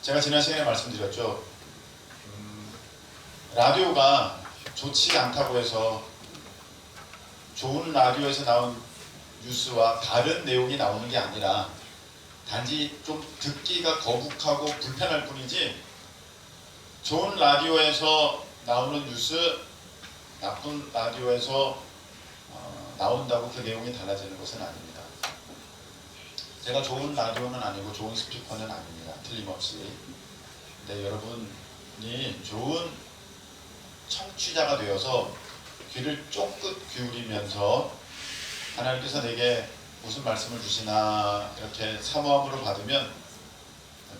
제가 지난 시간에 말씀드렸죠. 라디오가 좋지 않다고 해서 좋은 라디오에서 나온 뉴스와 다른 내용이 나오는 게 아니라 단지 좀 듣기가 거북하고 불편할 뿐이지, 좋은 라디오에서 나오는 뉴스, 나쁜 라디오에서 나온다고 그 내용이 달라지는 것은 아닙니다. 제가 좋은 라디오는 아니고 좋은 스피커는 아닙니다. 틀림없이. 근데 여러분이 좋은 청취자가 되어서 귀를 쫑긋 기울이면서 하나님께서 내게 무슨 말씀을 주시나 이렇게 사모함으로 받으면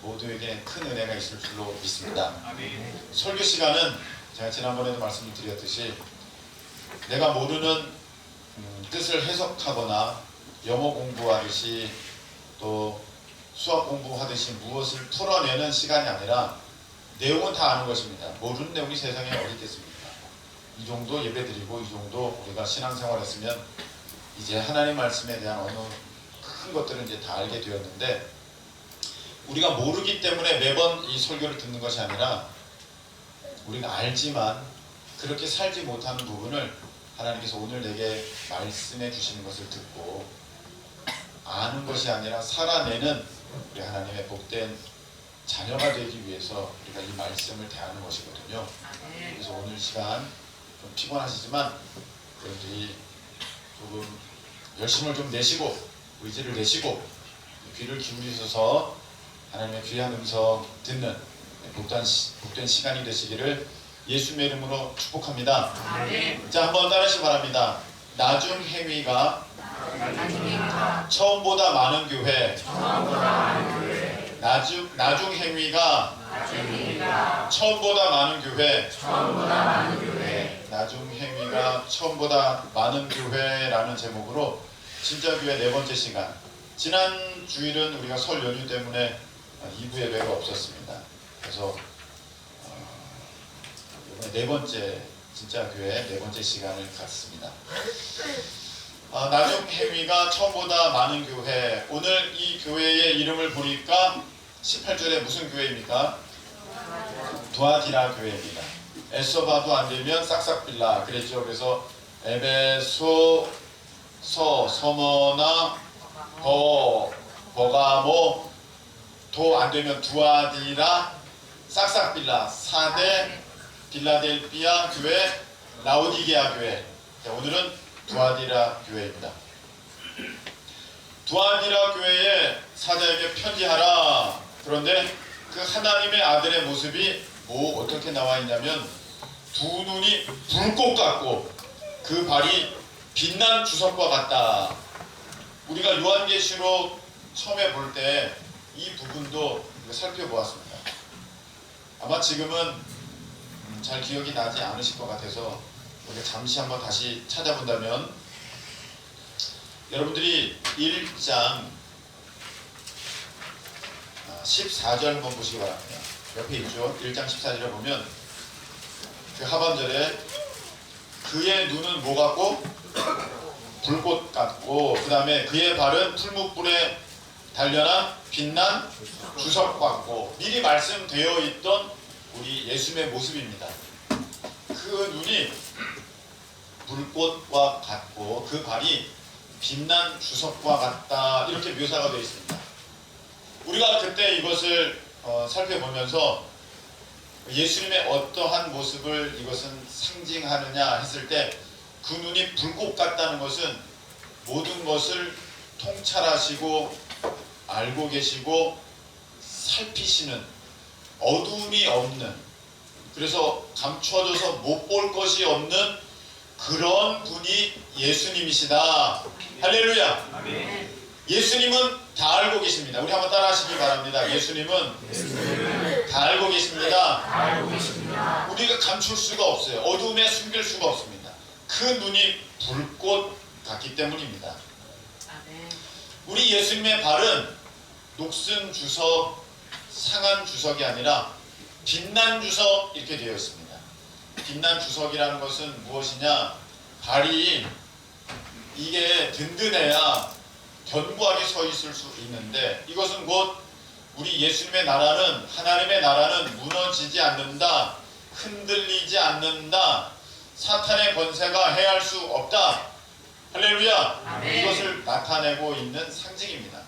모두에게 큰 은혜가 있을 줄로 믿습니다. 아멘. 설교 시간은 제가 지난번에도 말씀을 드렸듯이 내가 모르는 뜻을 해석하거나 영어 공부하듯이 또 수학 공부하듯이 무엇을 풀어내는 시간이 아니라 내용은 다 아는 것입니다. 모르는 내용이 세상에 어디 있겠습니까? 이 정도 예배드리고 이 정도 우리가 신앙생활 했으면 이제 하나님 말씀에 대한 어느 큰 것들은 이제 다 알게 되었는데, 우리가 모르기 때문에 매번 이 설교를 듣는 것이 아니라 우리가 알지만 그렇게 살지 못하는 부분을 하나님께서 오늘 내게 말씀해 주시는 것을 듣고 아는 것이 아니라 살아내는 우리 하나님의 복된 자녀가 되기 위해서 우리가 이 말씀을 대하는 것이거든요. 그래서 오늘 시간 좀 피곤하시지만 여러분들이 조금 열심을 좀 내시고 의지를 내시고 귀를 기울이셔서 하나님의 귀한 음성 듣는 복된 시간이 되시기를 예수님의 이름으로 축복합니다. 자, 한번 따라하시기 바랍니다. 나중 행위가 처음보다 많은 교회. 나중 행위가 처음보다 많은 교회. 나중 행위가 처음보다 많은 교회라는 제목으로 진짜교회 네 번째 시간. 지난 주일은 우리가 설 연휴 때문에 2부 예배가 없었습니다. 그래서 이번에 네 번째 진짜교회 네 번째 시간을 갖습니다. 나중 행위가 처음보다 많은 교회. 오늘 이 교회의 이름을 보니까 18절에 무슨 교회입니까? 두아디라 교회입니다. 애써봐도 안되면 싹싹빌라 그랬죠. 그래서 에베소, 서머나, 버가모, 도 안되면 두아디라, 싹싹빌라, 사대, 빌라델비아 교회, 라오디게아 교회. 자, 오늘은 두아디라 교회입니다. 두아디라 교회의 사자에게 편지하라. 그런데 그 하나님의 아들의 모습이 어떻게 나와 있냐면 두 눈이 불꽃 같고 그 발이 빛난 주석과 같다. 우리가 요한계시록 처음에 볼 때 이 부분도 살펴보았습니다. 아마 지금은 잘 기억이 나지 않으실 것 같아서 우리가 잠시 한번 다시 찾아본다면, 여러분들이 1장 14절 한번 보시기 바랍니다. 옆에 있죠. 1장 14절에 보면 그 하반절에 그의 눈은 뭐 같고? 불꽃 같고, 그 다음에 그의 발은 풀무불에 달려나 빛난 주석 같고, 미리 말씀되어 있던 우리 예수님의 모습입니다. 그 눈이 불꽃과 같고 그 발이 빛난 주석과 같다, 이렇게 묘사가 되어 있습니다. 우리가 그때 이것을 살펴보면서 예수님의 어떠한 모습을 이것은 상징하느냐 했을 때, 그 눈이 불꽃 같다는 것은 모든 것을 통찰하시고 알고 계시고 살피시는, 어둠이 없는, 그래서 감춰져서 못 볼 것이 없는 그런 분이 예수님이시다. 할렐루야. 아멘. 예수님은 다 알고 계십니다. 우리 한번 따라 하시기 바랍니다. 예수님은 다 알고 계십니다. 우리가 감출 수가 없어요. 어둠에 숨길 수가 없습니다. 그 눈이 불꽃 같기 때문입니다. 우리 예수님의 발은 녹슨 주석, 상한 주석이 아니라 빛난 주석, 이렇게 되어 있습니다. 빛난 주석이라는 것은 무엇이냐? 발이 이게 든든해야 견고하게 서 있을 수 있는데, 이것은 곧 우리 예수님의 나라는, 하나님의 나라는 무너지지 않는다, 흔들리지 않는다, 사탄의 권세가 해할 수 없다. 할렐루야. 아멘. 이것을 나타내고 있는 상징입니다.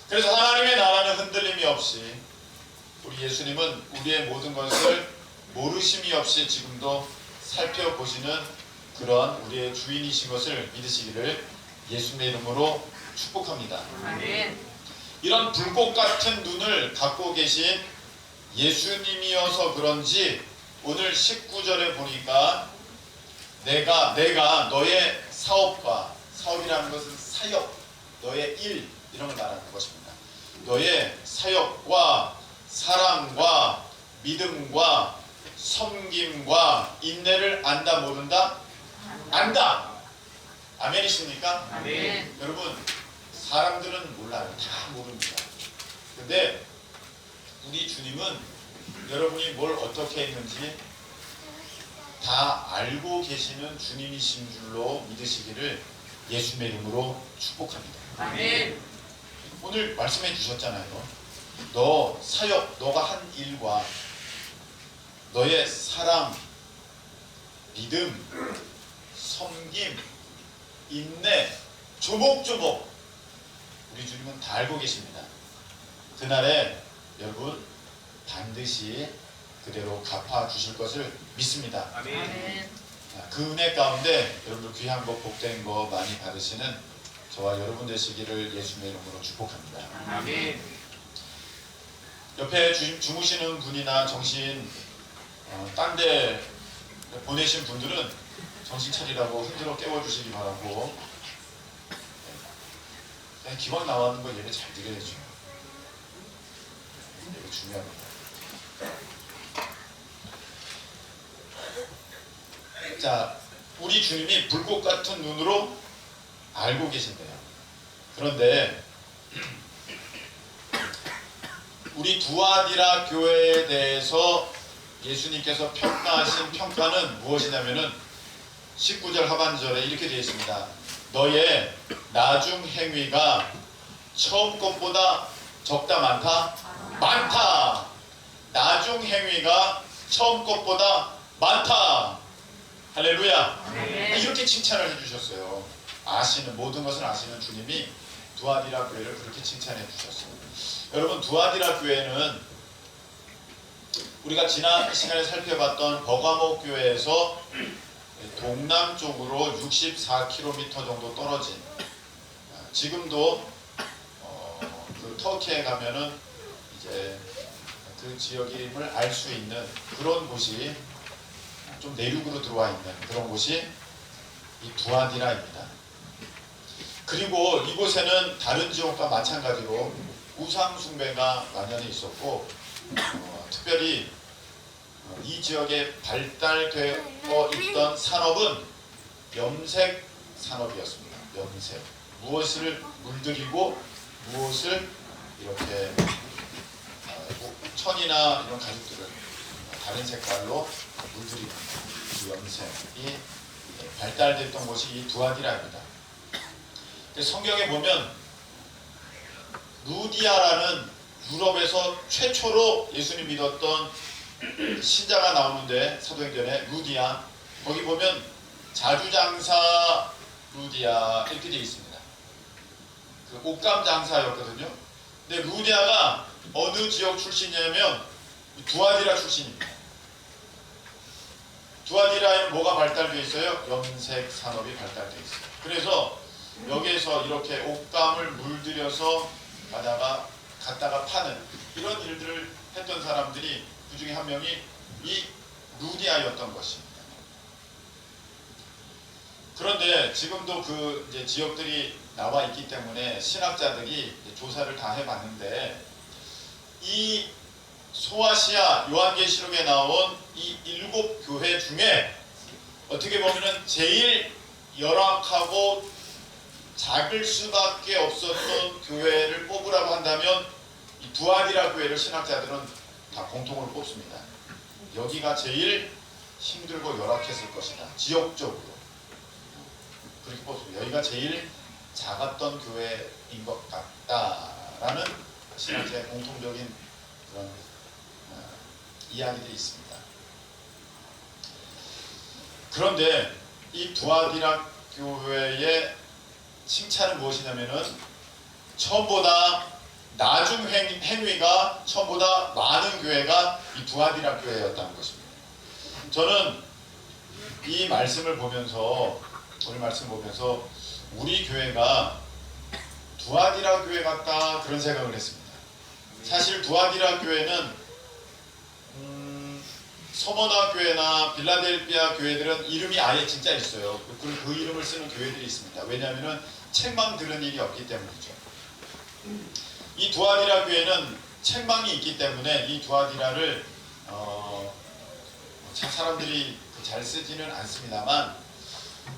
그래서 하나님의 나라는 흔들림이 없이, 우리 예수님은 우리의 모든 것을 모르심이 없이 지금도 살펴보시는 그런 우리의 주인이신 것을 믿으시기를 예수님의 이름으로 축복합니다. 아멘. 이런 불꽃 같은 눈을 갖고 계신 예수님이어서 그런지 오늘 19절에 보니까 내가 너의 사업과, 사업이라는 것은 사역, 너의 일, 이런 걸 말하는 것입니다. 너의 사역과 사랑과 믿음과 섬김과 인내를 안다 모른다? 안다. 아멘이십니까? 아멘. 여러분, 사람들은 몰라요. 다 모릅니다. 근데 우리 주님은 여러분이 뭘 어떻게 했는지 다 알고 계시는 주님이신 줄로 믿으시기를 예수님의 이름으로 축복합니다. 아멘. 오늘 말씀해 주셨잖아요. 너 사역, 너가 한 일과 너의 사랑, 믿음, 섬김, 인내, 조목조목 우리 주님은 다 알고 계십니다. 그날에 여러분 반드시 그대로 갚아주실 것을 믿습니다. 아멘. 그 은혜 가운데 여러분들 귀한 거, 복된 거 많이 받으시는 저와 여러분 되시기를 예수님의 이름으로 축복합니다. 아멘. 옆에 주무시는 분이나 정신 딴 데 보내신 분들은 정신 차리라고 흔들어 깨워주시기 바라고. 기왕 나왔는 거 예배 잘 드려야죠. 이거 중요합니다. 자, 우리 주님이 불꽃 같은 눈으로 알고 계신대요. 그런데 우리 두아디라 교회에 대해서 예수님께서 평가하신 평가는 무엇이냐면은 19절 하반절에 이렇게 되어 있습니다. 너의 나중 행위가 처음 것보다 적다 많다? 많다. 나중 행위가 처음 것보다 많다. 할렐루야. 아멘. 이렇게 칭찬을 해주셨어요. 아시는, 모든 것을 아시는 주님이 두아디라 교회를 그렇게 칭찬해 주셨어요. 여러분, 두아디라 교회는 우리가 지난 시간에 살펴봤던 버가모 교회에서 동남쪽으로 64km 정도 떨어진, 지금도 그 터키에 가면은 이제 그 지역임을 알 수 있는 그런 곳이, 좀 내륙으로 들어와 있는 그런 곳이 이 두아디라입니다. 그리고 이곳에는 다른 지역과 마찬가지로 우상 숭배가 만연해 있었고, 특별히 이 지역에 발달되어 있던 산업은 염색 산업이었습니다. 염색. 무엇을 물들이고 무엇을 이렇게 천이나 이런 가죽들을 다른 색깔로 물들이는 그 염색이 발달됐던 곳이 이 두아디라입니다. 성경에 보면 루디아라는 유럽에서 최초로 예수님 믿었던 신자가 나오는데, 사도행전에 루디아, 거기 보면 자주장사 루디아 이렇게 되어 있습니다. 그 옷감 장사였거든요. 근데 루디아가 어느 지역 출신이냐면 두아디라 출신입니다. 두아디라에 뭐가 발달되어 있어요? 염색 산업이 발달되어 있어요. 그래서 여기에서 이렇게 옷감을 물들여서 갖다가 파는 이런 일들을 했던 사람들이, 그 중에 한 명이 이 루디아였던 것입니다. 그런데 지금도 그 이제 지역들이 나와 있기 때문에 신학자들이 조사를 다 해봤는데, 이 소아시아 요한계시록에 나온 이 7 교회 중에 어떻게 보면은 제일 열악하고 작을 수밖에 없었던 교회를 뽑으라고 한다면 이 두아디라 교회를 신학자들은 다 공통으로 뽑습니다. 여기가 제일 힘들고 열악했을 것이다. 지역적으로 그렇게 뽑습니다. 여기가 제일 작았던 교회인 것 같다라는 신학자의 공통적인 그런 이야기들이 있습니다. 그런데 이 두아디라 교회의 칭찬은 무엇이냐면은 처음보다 나중 행위가 처음보다 많은 교회가 이 두아디라 교회였다는 것입니다. 저는 이 말씀을 보면서 오늘 말씀 보면서 우리 교회가 두아디라 교회 같다 그런 생각을 했습니다. 사실 두아디라 교회는 서머나 교회나 빌라델피아 교회들은 이름이 아예 진짜 있어요. 그 이름을 쓰는 교회들이 있습니다. 왜냐하면 책망 들은 일이 없기 때문이죠. 이 두아디라 교회는 책망이 있기 때문에 이 두아디라를 사람들이 잘 쓰지는 않습니다만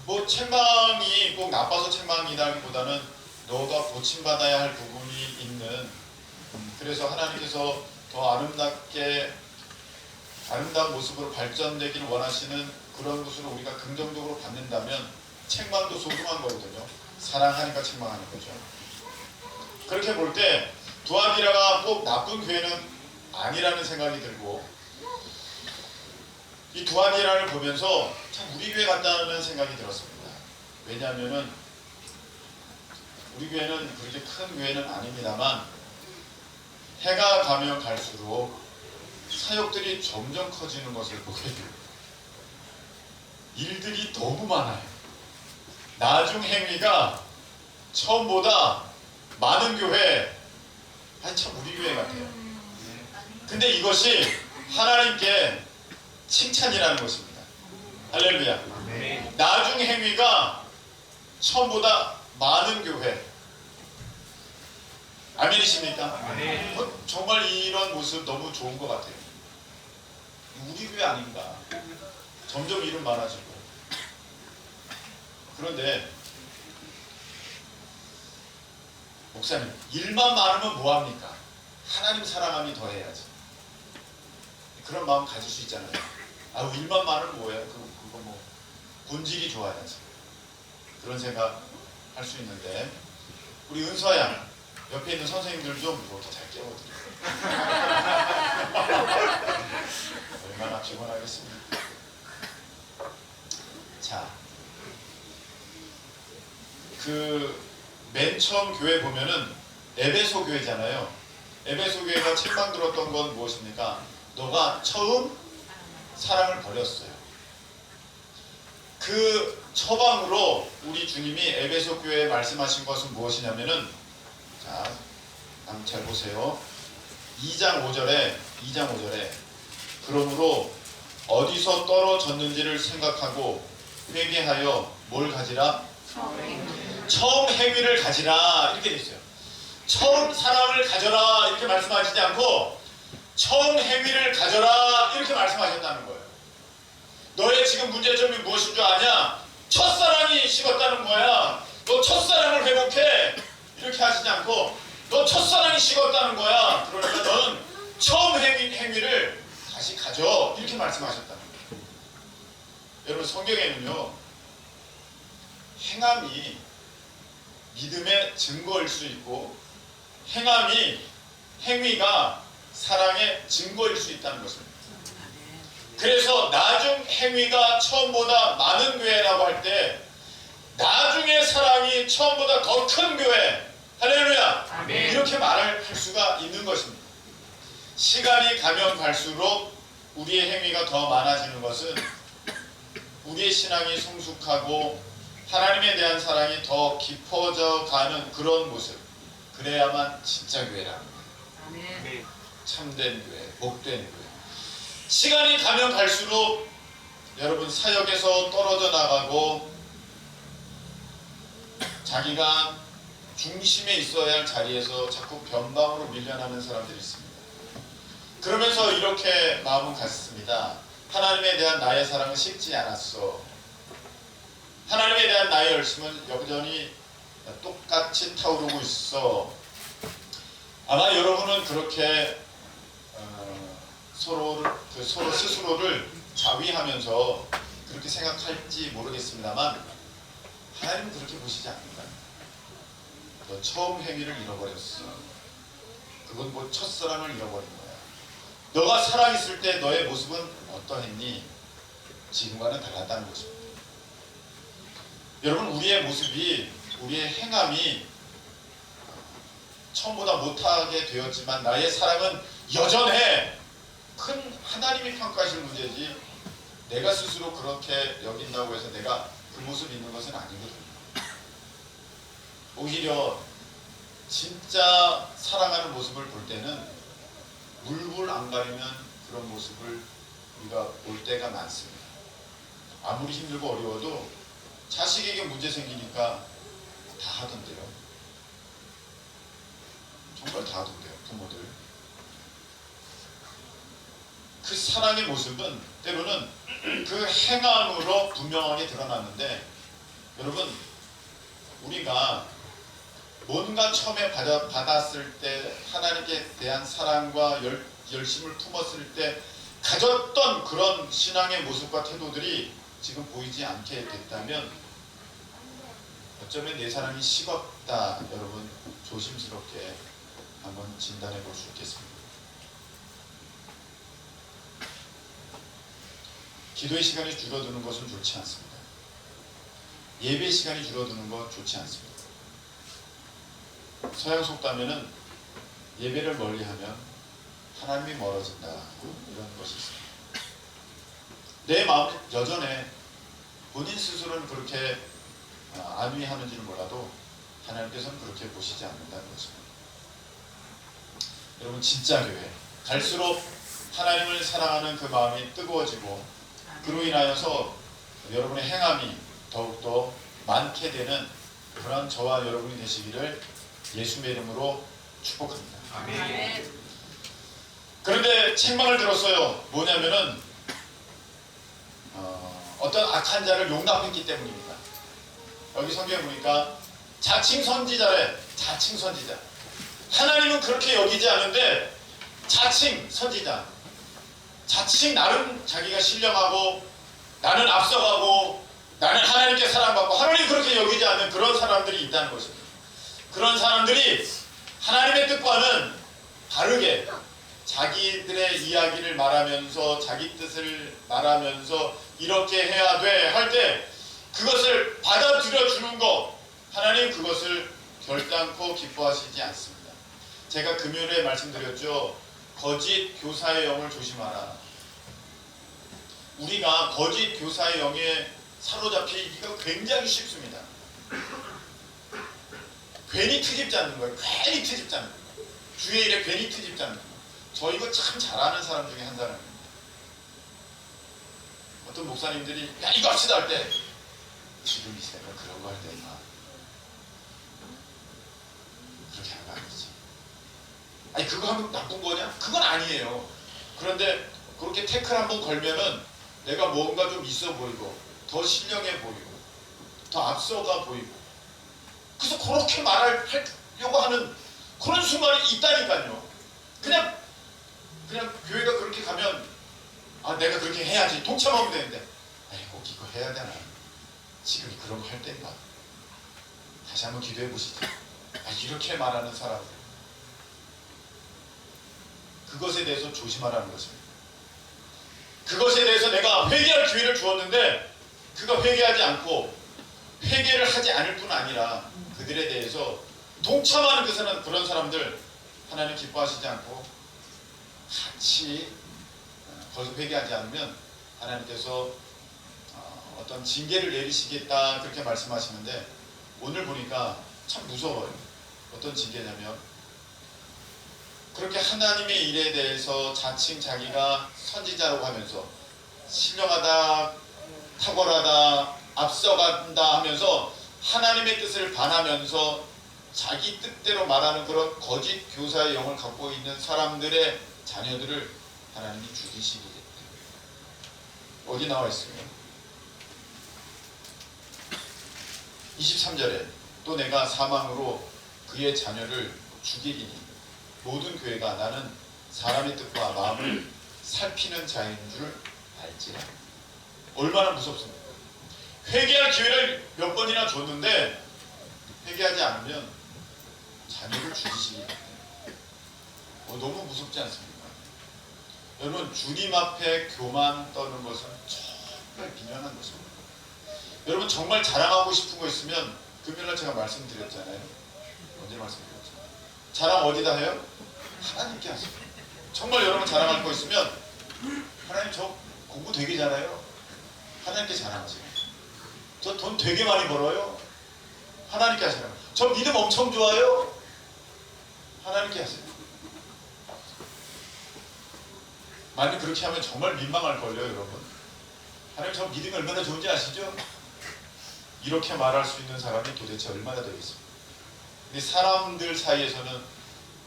뭐 책망이 꼭 나빠서 책망이라기보다는 너가 고침받아야 할 부분이 있는 그래서 하나님께서 더 아름다운 모습으로 발전되기를 원하시는 그런 것으로 우리가 긍정적으로 받는다면 책망도 소중한 거거든요. 사랑하니까 책망하는 거죠. 그렇게 볼 때 두아디라가 꼭 나쁜 교회는 아니라는 생각이 들고 이 두아디라를 보면서 참 우리 교회 같다는 생각이 들었습니다. 왜냐하면은 우리 교회는 그렇게 큰 교회는 아닙니다만 해가 가면 갈수록 사역들이 점점 커지는 것을 보게 됩니다. 일들이 너무 많아요. 나중 행위가 처음보다 많은 교회, 아니 참 우리 교회 같아요. 근데 이것이 하나님께 칭찬이라는 것입니다. 할렐루야. 나중 행위가 처음보다 많은 교회. 아멘이십니까? 정말 이런 모습 너무 좋은 것 같아요. 우리 교회 아닌가. 점점 일은 많아지고. 그런데 목사님, 일만 많으면 뭐합니까? 하나님 사랑함이 더해야지. 그런 마음 가질 수 있잖아요. 아, 일만 많으면 뭐예요? 그거 뭐 본질이 좋아야지. 그런 생각 할 수 있는데 우리 은서아 양 옆에 있는 선생님들 좀 이렇게 잘 깨워드려요. 얼마나 피곤하겠습니까? 자, 맨 처음 교회 보면은 에베소 교회잖아요. 에베소 교회가 책망 들었던 건 무엇입니까? 너가 처음 사랑을 버렸어요. 그 처방으로 우리 주님이 에베소 교회에 말씀하신 것은 무엇이냐면은 자, 한번 잘 보세요. 2장 5절에 그러므로 어디서 떨어졌는지를 생각하고 회개하여 뭘 가지라? 처음 행위를 가지라 이렇게 돼 있어요. 처음 사랑을 가져라 이렇게 말씀하시지 않고 처음 행위를 가져라 이렇게 말씀하셨다는 거예요. 너의 지금 문제점이 무엇인 줄 아냐? 첫사랑이 식었다는 거야. 너 첫사랑을 회복해 이렇게 하시지 않고 너 첫사랑이 식었다는 거야. 그러니까 너는 처음 행위를 다시 가져 이렇게 말씀하셨다는 거예요. 여러분 성경에는요 행함이 믿음의 증거일 수 있고 행위가 사랑의 증거일 수 있다는 것입니다. 그래서 나중 행위가 처음보다 많은 교회라고 할 때 나중의 사랑이 처음보다 더 큰 교회 할렐루야 아멘. 이렇게 말할 수가 있는 것입니다. 시간이 가면 갈수록 우리의 행위가 더 많아지는 것은 우리의 신앙이 성숙하고 하나님에 대한 사랑이 더 깊어져 가는 그런 모습 그래야만 진짜 교회라는 거예요. 참된 교회, 복된 교회. 시간이 가면 갈수록 여러분 사역에서 떨어져 나가고 자기가 중심에 있어야 할 자리에서 자꾸 변방으로 밀려나는 사람들이 있습니다. 그러면서 이렇게 마음은 같습니다. 하나님에 대한 나의 사랑은 식지 않았어. 하나님에 대한 나의 열심은 여전히 똑같이 타오르고 있어. 아마 여러분은 그렇게 서로 스스로를 자위하면서 그렇게 생각할지 모르겠습니다만 하나님은 그렇게 보시지 않는다. 너 처음 행위를 잃어버렸어. 그건 뭐 첫사랑을 잃어버린 거야. 너가 살아있을 때 너의 모습은 어떠했니? 지금과는 달랐다는 것입니다. 여러분, 우리의 모습이, 우리의 행함이 처음보다 못하게 되었지만 나의 사랑은 여전해. 큰 하나님이 평가하실 문제지 내가 스스로 그렇게 여긴다고 해서 내가 그 모습이 있는 것은 아니거든요. 오히려 진짜 사랑하는 모습을 볼 때는 물불 안 가리는 그런 모습을 우리가 볼 때가 많습니다. 아무리 힘들고 어려워도 자식에게 문제 생기니까 다 하던데요. 정말 다 하던데요, 부모들. 그 사랑의 모습은 때로는 그 행함으로 분명하게 드러났는데, 여러분, 우리가 뭔가 처음에 받았을 때 하나님께 대한 사랑과 열심을 품었을 때 가졌던 그런 신앙의 모습과 태도들이 지금 보이지 않게 됐다면 어쩌면 내 사랑이 식었다. 여러분, 조심스럽게 한번 진단해 볼 수 있겠습니다. 기도의 시간이 줄어드는 것은 좋지 않습니다. 예배 시간이 줄어드는 것 좋지 않습니다. 서양 속담에는 예배를 멀리하면 하나님이 멀어진다, 이런 것이 있습니다. 내 마음 여전해. 본인 스스로는 그렇게 안위하는지는 몰라도 하나님께서는 그렇게 보시지 않는다는 것입니다. 여러분, 진짜 교회 갈수록 하나님을 사랑하는 그 마음이 뜨거워지고 그로 인하여서 여러분의 행함이 더욱더 많게 되는 그런 저와 여러분이 되시기를 예수의 이름으로 축복합니다. 아멘. 그런데 책망을 들었어요. 뭐냐면은 어떤 악한 자를 용납했기 때문입니다. 여기 성경에 보니까 자칭 선지자래. 자칭 선지자. 하나님은 그렇게 여기지 않은데 자칭 선지자, 자칭 나름 자기가 신령하고 나는 앞서가고 나는 하나님께 사랑받고 하나님 그렇게 여기지 않는 그런 사람들이 있다는 것입니다. 그런 사람들이 하나님의 뜻과는 다르게 자기들의 이야기를 말하면서 자기 뜻을 말하면서 이렇게 해야 돼 할 때 그것을 받아들여 주는 것, 하나님 그것을 결단코 기뻐하시지 않습니다. 제가 금요일에 말씀드렸죠. 거짓 교사의 영을 조심하라. 우리가 거짓 교사의 영에 사로잡히기가 굉장히 쉽습니다. 괜히 트집 잡는 거예요. 괜히 트집 잡는 거예요. 주의 일에 괜히 트집 잡는 거예요. 저 이거 참 잘하는 사람 중에 한 사람입니다. 어떤 목사님들이 야 이거 합시다 할 때 지금 이 새가 그런 거 할 때나 그렇게 하는 거 아니지. 아니 그거 하면 나쁜 거냐? 그건 아니에요. 그런데 그렇게 태클 한번 걸면은 내가 뭔가 좀 있어 보이고 더 신령해 보이고 더 앞서가 보이고 그래서 그렇게 말하려고 하는 그런 순간이 있다니까요. 그냥 교회가 그렇게 가면 아 내가 그렇게 해야지 동참하면 되는데 아이 꼭 이거 해야 되나? 지금 그런 거 할 때인가? 다시 한번 기도해 보시죠. 아, 이렇게 말하는 사람들 그것에 대해서 조심하라는 것입니다. 그것에 대해서 내가 회개할 기회를 주었는데 그가 회개하지 않고 회개를 하지 않을 뿐 아니라 그들에 대해서 동참하는 그런 사람들 하나님 기뻐하시지 않고 같이 거기서 회개하지 않으면 하나님께서 어떤 징계를 내리시겠다 그렇게 말씀하시는데 오늘 보니까 참 무서워요. 어떤 징계냐면 그렇게 하나님의 일에 대해서 자칭 자기가 선지자라고 하면서 신령하다, 탁월하다, 앞서간다 하면서 하나님의 뜻을 반하면서 자기 뜻대로 말하는 그런 거짓 교사의 영을 갖고 있는 사람들의 자녀들을 하나님이 죽이시겠다. 어디 나와 있어요? 23절에 또 내가 사망으로 그의 자녀를 죽이리니 모든 교회가 나는 사람의 뜻과 마음을 살피는 자인 줄 알지라. 얼마나 무섭습니까? 회개할 기회를 몇 번이나 줬는데 회개하지 않으면 자녀를 죽이시기 때문에 너무 무섭지 않습니까? 여러분, 주님 앞에 교만 떠는 것은 정말 미련한 것입니다. 여러분, 정말 자랑하고 싶은 거 있으면 금요일날 제가 말씀드렸잖아요. 언제 말씀드렸죠? 자랑 어디다 해요? 하나님께 하세요. 정말 여러분 자랑할 거 있으면 하나님 저 공부 되게 잘해요. 하나님께 자랑하세요. 저 돈 되게 많이 벌어요. 하나님께 하세요. 저 믿음 엄청 좋아요. 하나님께 하세요. 만약 그렇게 하면 정말 민망할걸요, 여러분. 하나님 저 믿음이 얼마나 좋은지 아시죠? 이렇게 말할 수 있는 사람이 도대체 얼마나 되겠습니까? 근데 사람들 사이에서는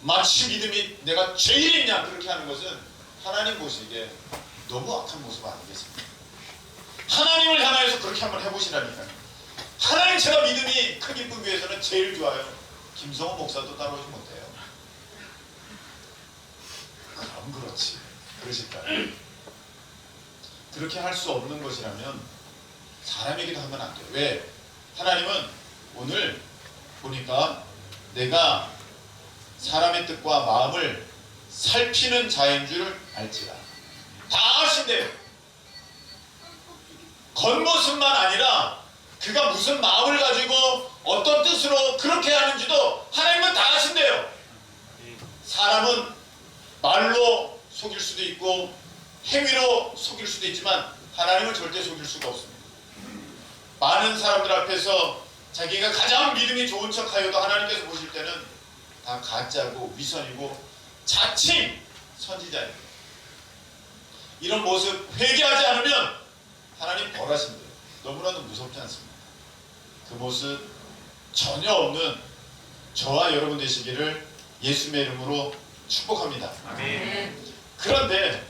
마치 믿음이 내가 제일이냐 그렇게 하는 것은 하나님 보시기에 너무 악한 모습 아니겠습니까? 하나님을 향하여서 그렇게 한번 해보시라니까요. 하나님 제가 믿음이 큰 기쁨 위해서는 제일 좋아요. 김성호 목사도 따라오지 못해요. 그럼 그렇지. 그러실까요? 그렇게 할 수 없는 것이라면 사람에게도 하면 안 돼요. 왜? 하나님은 오늘 보니까 내가 사람의 뜻과 마음을 살피는 자인 줄 알지라. 다 아신대요. 겉모습만 아니라 그가 무슨 마음을 가지고 어떤 뜻으로 그렇게 하는지도 하나님은 다 아신대요. 사람은 말로 속일 수도 있고 행위로 속일 수도 있지만 하나님은 절대 속일 수가 없습니다. 많은 사람들 앞에서 자기가 가장 믿음이 좋은 척하여도 하나님께서 보실 때는 다 가짜고 위선이고 자칭 선지자입니다. 이런 모습 회개하지 않으면 하나님 벌하신대요. 너무나도 무섭지 않습니까? 그 모습 전혀 없는 저와 여러분 되시기를 예수님의 이름으로 축복합니다. 아멘. 그런데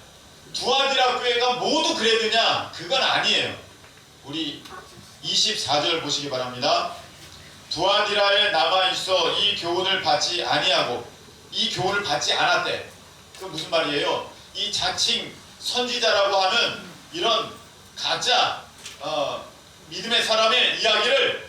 두아디라 교회가 모두 그랬느냐? 그건 아니에요. 우리 24절 보시기 바랍니다. 두아디라에 남아있어 이 교훈을 받지 아니하고 이 교훈을 받지 않았대. 그 무슨 말이에요? 이 자칭 선지자라고 하는 이런 가짜 믿음의 사람의 이야기를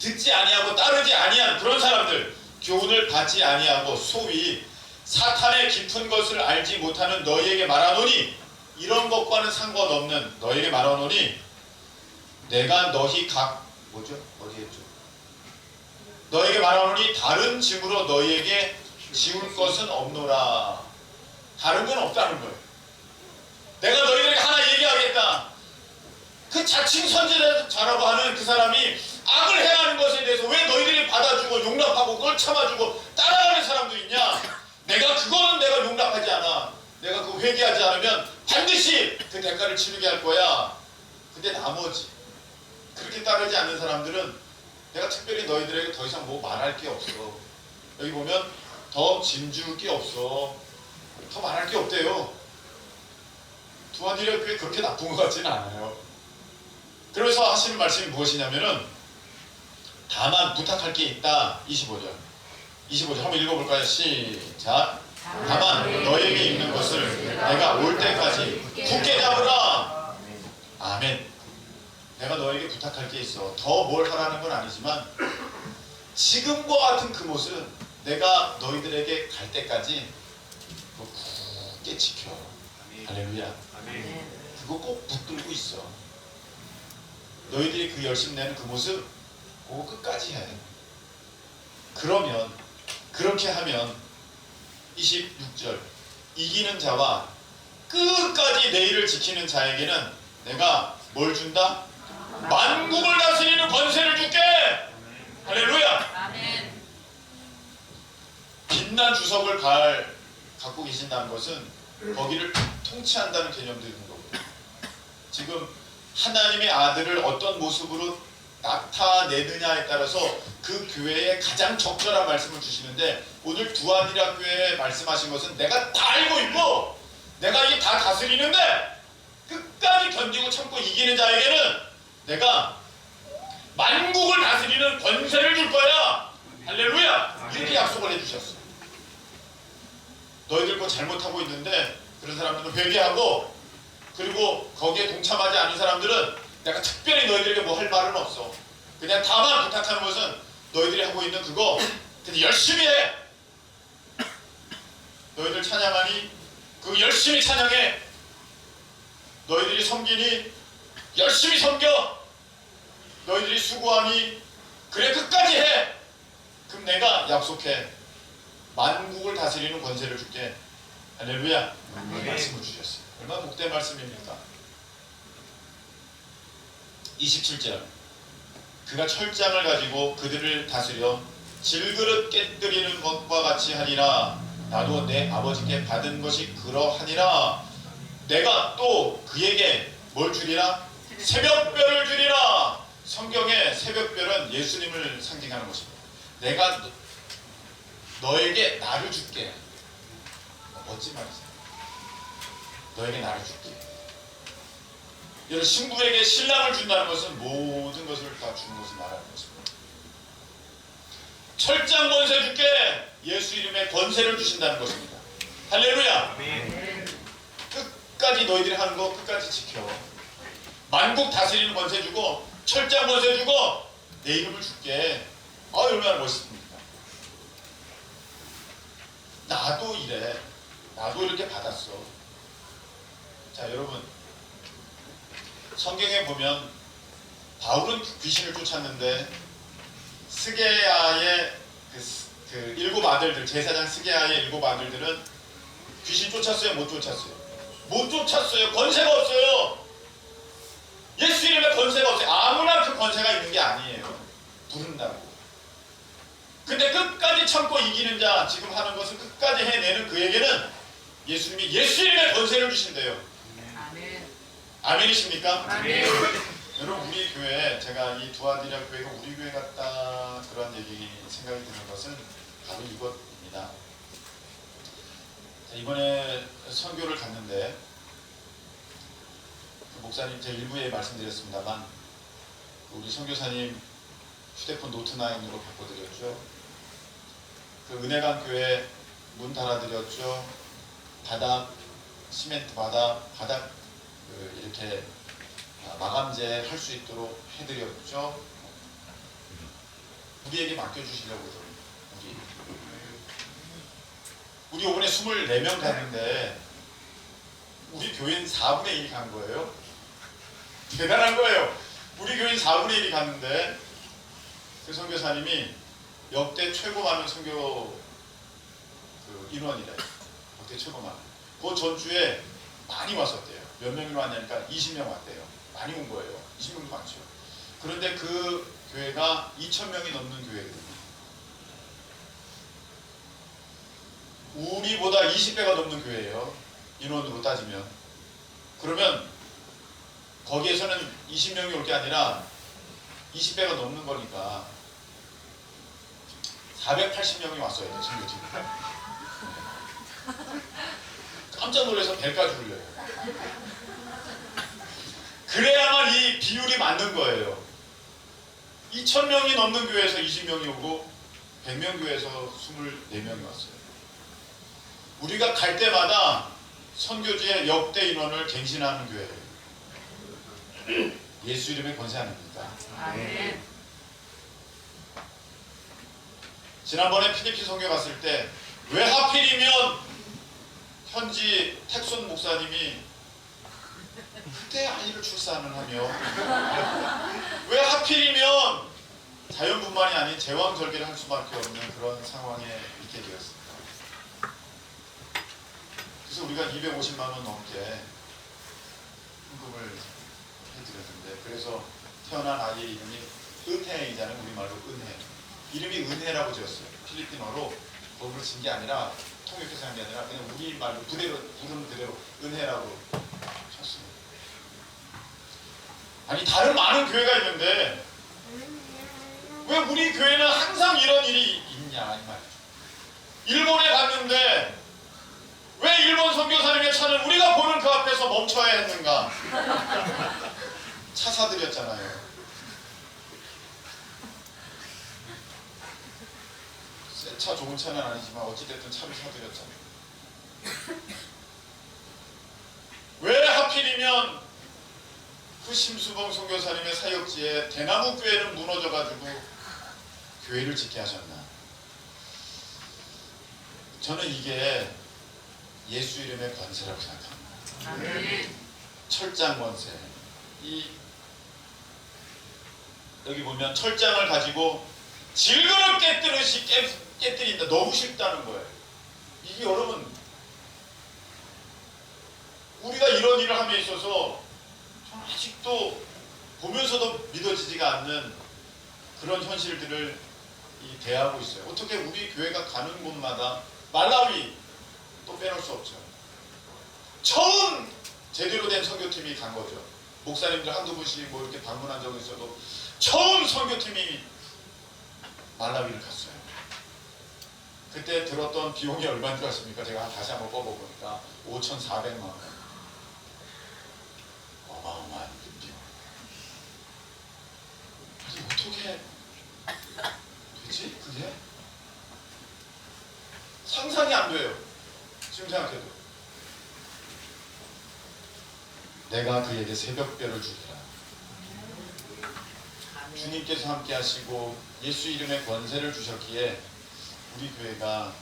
듣지 아니하고 따르지 아니한 그런 사람들, 교훈을 받지 아니하고 소위 사탄의 깊은 것을 알지 못하는 너희에게 말하노니, 이런 것과는 상관없는 너희에게 말하노니 내가 너희 각 뭐죠? 어디였죠? 너희에게 말하노니 다른 짐으로 너희에게 지울 것은 없노라. 다른 건 없다는 거예요. 내가 너희들에게 하나 얘기하겠다. 그 자칭 선지자라고 하는 그 사람이 악을 행하는 것에 대해서 왜 너희들이 받아주고 용납하고 그걸 참아주고 따라가는 사람도 있냐? 그거는 내가 용납하지 않아. 내가 그거 회개하지 않으면 반드시 그 대가를 치르게 할 거야. 근데 나머지 그렇게 따르지 않는 사람들은 내가 특별히 너희들에게 더 이상 뭐 말할 게 없어. 여기 보면 더 짐줄 게 없어. 더 말할 게 없대요. 두아디라 교회 그렇게 나쁜 것 같지는 않아요. 그래서 하시는 말씀이 무엇이냐면은 다만 부탁할 게 있다. 25절 한번 읽어볼까요? 시작. 다만 너에게 있는 것을 내가 올 때까지 굳게 잡으라. 아멘. 내가 너에게 부탁할 게 있어. 더 뭘 하라는 건 아니지만 지금과 같은 그 모습 내가 너희들에게 갈 때까지 그거 굳게 지켜. 할렐루야. 그거 꼭 붙들고 있어. 너희들이 그 열심 내는 그 모습 그거 끝까지 해. 그러면 그렇게 하면 26절 이기는 자와 끝까지 내 일을 지키는 자에게는 내가 뭘 준다? 만국을 다스리는 권세를 줄게. 할렐루야. 아멘. 빛난 주석을 갖고 계신다는 것은 거기를 통치한다는 개념도 있는 거고요. 지금 하나님의 아들을 어떤 모습으로 나타내느냐에 따라서 그 교회에 가장 적절한 말씀을 주시는데, 오늘 두아디라 교회에 말씀하신 것은 내가 다 알고 있고 내가 이게 다 다스리는데 끝까지 견디고 참고 이기는 자에게는 내가 만국을 다스리는 권세를 줄 거야. 할렐루야. 이렇게 약속을 해주셨어. 너희들 뭐 잘못하고 있는데 그런 사람들은 회개하고, 그리고 거기에 동참하지 않은 사람들은 내가 특별히 너희들에게 뭐 할 말은 없어. 그냥 다만 부탁하는 것은 너희들이 하고 있는 그거 그냥 열심히 해. 너희들 찬양하니 그 열심히 찬양해. 너희들이 섬기니 열심히 섬겨. 너희들이 수고하니 그래 끝까지 해. 그럼 내가 약속해. 만국을 다스리는 권세를 줄게. 할렐루야. 아멘. 말씀을 주셨어요. 얼마나 복된 말씀입니까? 27절. 그가 철장을 가지고 그들을 다스려 질그릇 깨뜨리는 것과 같이 하니라. 나도 내 아버지께 받은 것이 그러하니라. 내가 또 그에게 뭘 주리라? 새벽별을 주리라. 성경의 새벽별은 예수님을 상징하는 것입니다. 내가 너에게 나를 줄게. 멋진 말이죠. 너에게 나를 줄게. 여러분, 신부에게 신랑을 준다는 것은 모든 것을 다 주는 것을 말하는 것입니다. 철장 권세 줄게. 예수 이름의 권세를 주신다는 것입니다. 할렐루야. 아멘. 끝까지 너희들이 하는 거 끝까지 지켜. 만국 다스리는 권세 주고 철장 권세 주고 내 이름을 줄게. 얼마나 멋있습니까? 나도 이래. 나도 이렇게 받았어. 자, 여러분, 성경에 보면 바울은 귀신을 쫓았는데 스게야의 그 일곱 아들들, 제사장 스게야의 일곱 아들들은 귀신 쫓았어요? 못 쫓았어요? 못 쫓았어요. 권세가 없어요. 예수 이름에 권세가 없어요. 아무나 그 권세가 있는 게 아니에요. 부른다고. 근데 끝까지 참고 이기는 자, 지금 하는 것을 끝까지 해내는 그에게는 예수님이 예수 이름의 권세를 주신대요. 아멘. 아멘이십니까? 아멘. 여러분, 우리 교회, 제가 이 두아디라 교회가 우리 교회 같다 그런 얘기 생각이 드는 것은 바로 이것입니다. 자, 이번에 선교를 갔는데 그 목사님 제 일부에 말씀드렸습니다만 우리 선교사님 휴대폰 노트9으로 바꿔드렸죠. 그 은혜강 교회 문 달아드렸죠. 바닥 시멘트 바닥 이렇게 마감재 할 수 있도록 해드렸죠. 우리에게 맡겨주시려고 그러더라고요. 우리 이번에 24명 갔는데 우리 교인 4분의 1이 간 거예요. 대단한 거예요. 우리 교인 4분의 1이 갔는데 그 선교사님이 역대 최고 많은 선교 그 인원이래. 역대 최고 많은. 그 전주에 많이 왔었대요. 몇 명이 왔냐니까 20명 왔대요. 많이 온 거예요. 20명도 많죠. 그런데 그 교회가 2,000명이 넘는 교회거든요. 우리보다 20배가 넘는 교회예요. 인원으로 따지면. 그러면 거기에서는 20명이 올 게 아니라 20배가 넘는 거니까 480명이 왔어야 돼요. 선교팀. 깜짝 놀라서 배까지 울려요. 그래야만 이 비율이 맞는 거예요. 2,000명이 넘는 교회에서 20명이 오고 100명 교회에서 24명이 왔어요. 우리가 갈 때마다 선교지의 역대 인원을 갱신하는 교회예요. 예수 이름의 권세 아닙니까? 아멘. 지난번에 필리핀 선교 갔을 때 왜 하필이면 현지 택손 목사님이 그때 아이를 출산을 하며 왜 하필이면 자연분만이 아닌 제왕절개를 할 수밖에 없는 그런 상황에 있게 되었습니다. 그래서 우리가 250만 원 넘게 헌금을 해드렸는데 그래서 태어난 아이의 이름이 은혜이자는 우리말로 은혜. 이름이 은혜라고 지었어요. 필리핀어로 법을 진 게 아니라 통역해서 한 게 아니라 그냥 우리말로 그대로 부르는 그대로 은혜라고 쳤습니다. 아니 다른 많은 교회가 있는데 왜 우리 교회는 항상 이런 일이 있냐 이 말이죠. 일본에 갔는데 왜 일본 선교사님의 차는 우리가 보는 그 앞에서 멈춰야 했는가? 차 사드렸잖아요. 새 차 좋은 차는 아니지만 어찌됐든 차를 사드렸잖아요. 왜 하필이면 그 심수봉 선교사님의 사역지에 대나무 교회는 무너져가지고 교회를 짓게 하셨나? 저는 이게 예수 이름의 권세라고 생각합니다. 아멘. 철장 권세. 여기 보면 철장을 가지고 질그릇 깨뜨듯이 깨뜨린다. 너무 쉽다는 거예요. 이게 여러분, 우리가 이런 일을 함에 있어서 저는 아직도 보면서도 믿어지지가 않는 그런 현실들을 대하고 있어요. 어떻게 우리 교회가 가는 곳마다 말라위 또 빼놓을 수 없죠. 처음 제대로 된 선교팀이 간 거죠. 목사님들 한두 분씩 뭐 이렇게 방문한 적은 있어도 처음 선교팀이 말라위를 갔어요. 그때 들었던 비용이 얼마인 줄 아십니까? 제가 다시 한번 뽑아보니까 5,400만 원. 어마어마한 비용. 아니 어떻게 되지? 그게? 상상이 안 돼요. 지금 생각해도. 내가 그에게 새벽별을 주리라. 주님께서 함께 하시고 예수 이름의 권세를 주셨기에 우리 교회가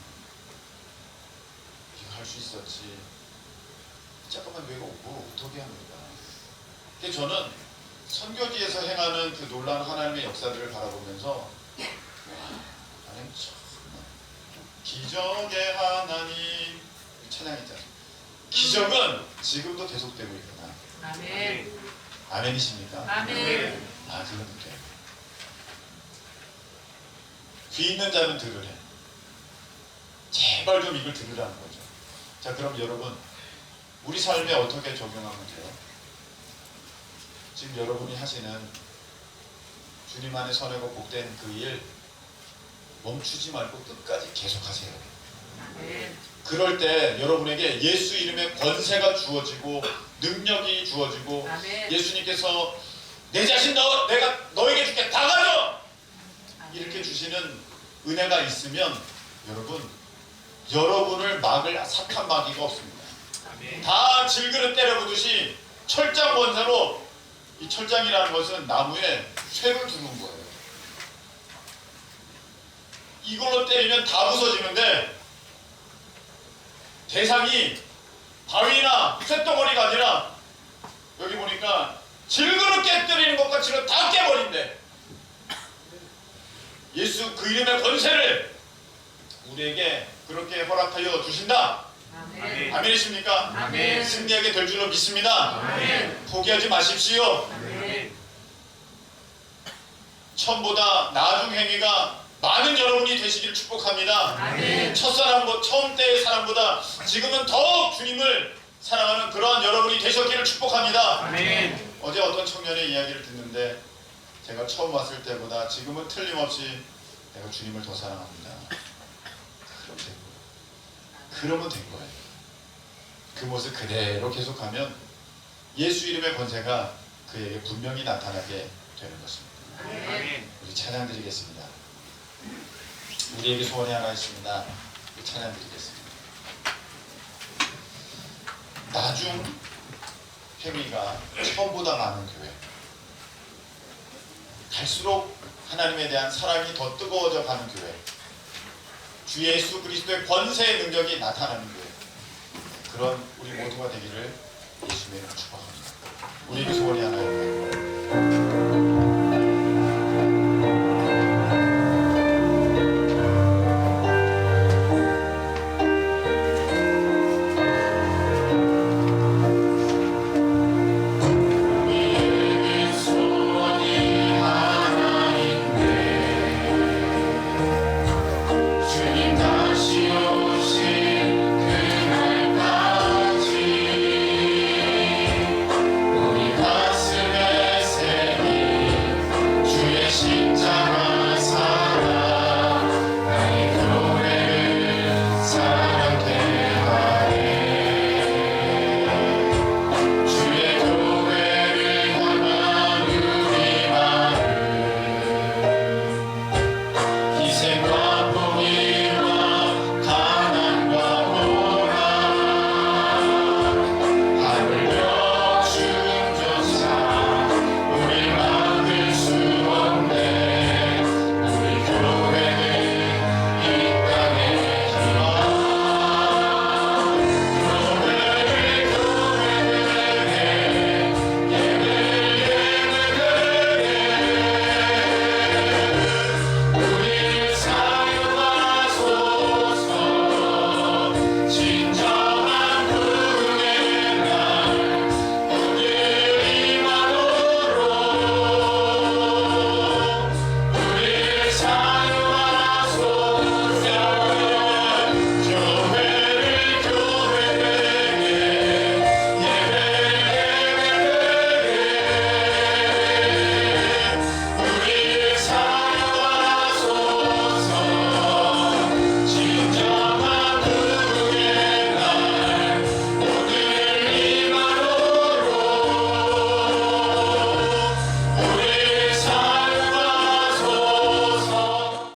이거 할 수 있었지. 잠깐만 내가 뭐 어떻게 합니까? 근데 저는 선교지에서 행하는 그 놀라운 하나님의 역사들을 바라보면서 와, 하나님 정말 기적의 하나님 찬양 있잖아요. 기적은 지금도 계속되고 있구나. 아멘. 아멘이십니까? 아멘. 아, 그건 돼요. 귀 있는 자는 들으래. 제발 좀 이걸 들으라는 거죠. 자, 그럼 여러분, 우리 삶에 어떻게 적용하면 돼요? 지금 여러분이 하시는 주님 안에 선하고 복된 그 일 멈추지 말고 끝까지 계속하세요. 아멘. 그럴 때 여러분에게 예수 이름의 권세가 주어지고 능력이 주어지고 아멘. 예수님께서 내 자신 내가 너에게 줄게 다 가져! 이렇게 주시는 은혜가 있으면 여러분을 막을 사탄 마귀가 없습니다. 아멘. 다 질그릇 때려부듯이 철장 권세로, 이 철장이라는 것은 나무에 쇠를 두는 거예요. 이걸로 때리면 다 부서지는데 대상이 바위나 쇳덩어리가 아니라 여기 보니까 질그릇 깨뜨리는 것 같이는 다 깨버린대. 예수 그 이름의 권세를 우리에게 그렇게 허락하여 주신다. 아멘. 아멘이십니까? 아멘. 승리하게 될 줄로 믿습니다. 아멘. 포기하지 마십시오. 아멘. 처음보다 나중 행위가 많은 여러분이 되시기를 축복합니다. 아멘. 처음 때의 사랑보다 지금은 더욱 주님을 사랑하는 그러한 여러분이 되셨기를 축복합니다. 아멘. 어제 어떤 청년의 이야기를 듣는데 제가 처음 왔을 때보다 지금은 틀림없이 내가 주님을 더 사랑합니다. 그러면 된 거예요. 그 모습 그대로 계속하면 예수 이름의 권세가 그에게 분명히 나타나게 되는 것입니다. 아멘. 우리 찬양 드리겠습니다. 우리에게 소원이 하나 있습니다. 우리 찬양 드리겠습니다. 나중 행위가 처음보다 많은 교회, 갈수록 하나님에 대한 사랑이 더 뜨거워져 가는 교회, 주 예수 그리스도의 권세의 능력이 나타나는 교회, 그런 우리 모두가 되기를 예수님의 이름으로 축복합니다. 우리에게 소원이 하나